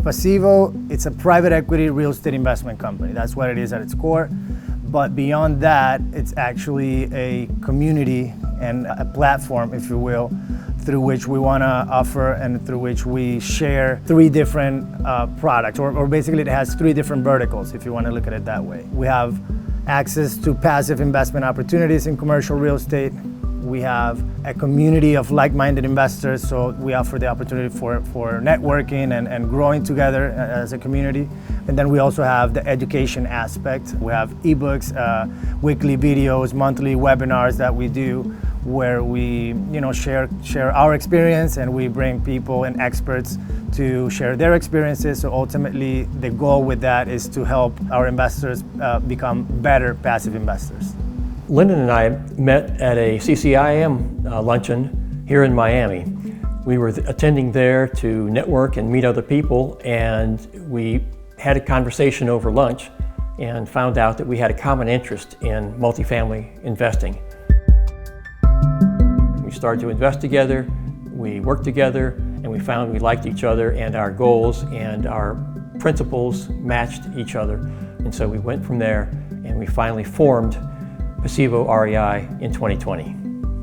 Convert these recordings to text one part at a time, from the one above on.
Passivo, it's a private equity real estate investment company. That's what it is at its core. But beyond that, it's actually a community and a platform, if you will, through which we want to offer and through which we share three different products, or basically it has three different verticals, if you want to look at it that way. We have access to passive investment opportunities in commercial real estate. We have a community of like-minded investors, so we offer the opportunity for networking and growing together as a community. And then we also have the education aspect. We have ebooks, weekly videos, monthly webinars that we do, where we share our experience, and we bring people and experts to share their experiences. So ultimately, the goal with that is to help our investors become better passive investors. Lyndon and I met at a CCIM luncheon here in Miami. We were attending there to network and meet other people, and we had a conversation over lunch and found out that we had a common interest in multifamily investing. We started to invest together, we worked together, and we found we liked each other, and our goals and our principles matched each other. And so we went from there, and we finally formed Passivo REI in 2020.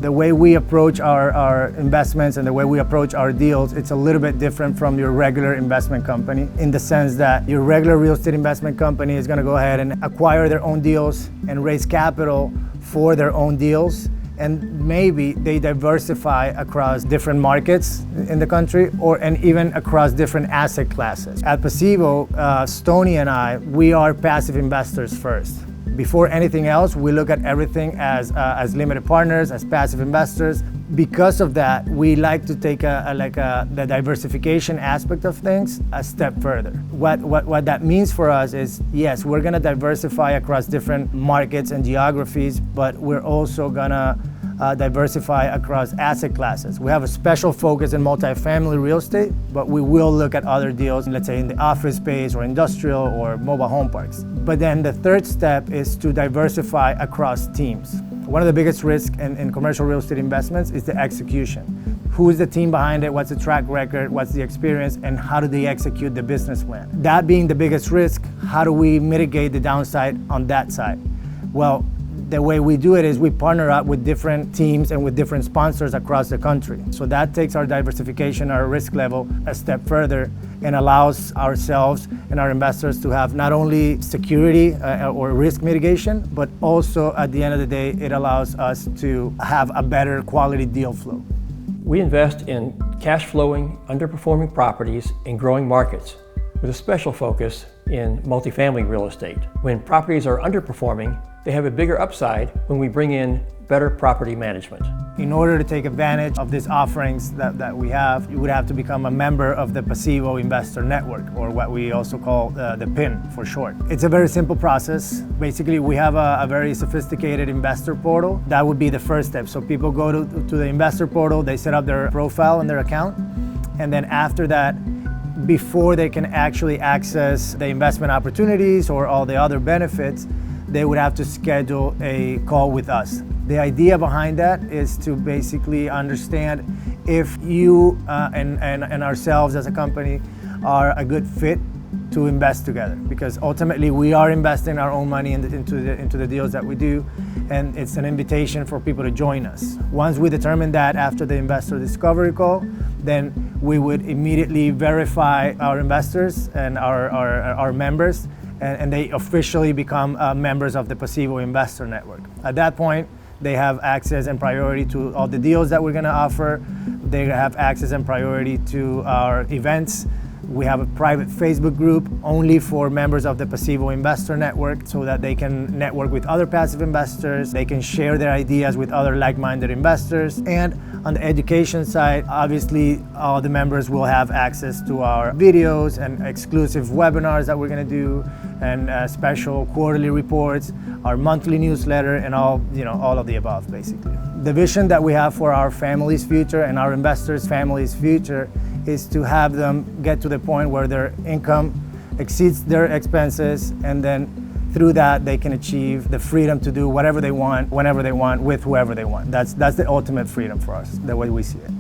The way we approach our investments and the way we approach our deals, it's a little bit different from your regular investment company, in the sense that your regular real estate investment company is going to go ahead and acquire their own deals and raise capital for their own deals. And maybe they diversify across different markets in the country, and even across different asset classes. At Passivo, Stoney and I, we are passive investors first. Before anything else, we look at everything as limited partners, as passive investors. Because of that, we like to take the diversification aspect of things a step further. What that means for us is, yes, we're gonna diversify across different markets and geographies, but we're also gonna diversify across asset classes. We have a special focus in multifamily real estate, but we will look at other deals, let's say in the office space or industrial or mobile home parks. But then the third step is to diversify across teams. One of the biggest risks in commercial real estate investments is the execution. Who is the team behind it? What's the track record? What's the experience? And how do they execute the business plan? That being the biggest risk, how do we mitigate the downside on that side? Well, the way we do it is we partner up with different teams and with different sponsors across the country. So that takes our diversification, our risk level a step further, and allows ourselves and our investors to have not only security or risk mitigation, but also at the end of the day, it allows us to have a better quality deal flow. We invest in cash flowing, underperforming properties in growing markets, with a special focus in multifamily real estate. When properties are underperforming, they have a bigger upside when we bring in better property management. In order to take advantage of these offerings that we have, you would have to become a member of the Passivo Investor Network, or what we also call the PIN for short. It's a very simple process. Basically, we have a very sophisticated investor portal. That would be the first step. So people go to the investor portal, they set up their profile and their account, and then after that, before they can actually access the investment opportunities or all the other benefits, they would have to schedule a call with us. The idea behind that is to basically understand if you and ourselves as a company are a good fit to invest together, because ultimately we are investing our own money into the deals that we do, and it's an invitation for people to join us. Once we determine that after the investor discovery call, then we would immediately verify our investors and our members, and they officially become members of the Passivo Investor Network. At that point, they have access and priority to all the deals that we're going to offer. They have access and priority to our events. We have a private Facebook group only for members of the Passivo Investor Network, so that they can network with other passive investors. They can share their ideas with other like-minded investors. And on the education side, obviously, all the members will have access to our videos and exclusive webinars that we're going to do, and special quarterly reports, our monthly newsletter, and all of the above, basically. The vision that we have for our family's future and our investors' family's future is to have them get to the point where their income exceeds their expenses, and then through that they can achieve the freedom to do whatever they want, whenever they want, with whoever they want. That's the ultimate freedom for us, the way we see it.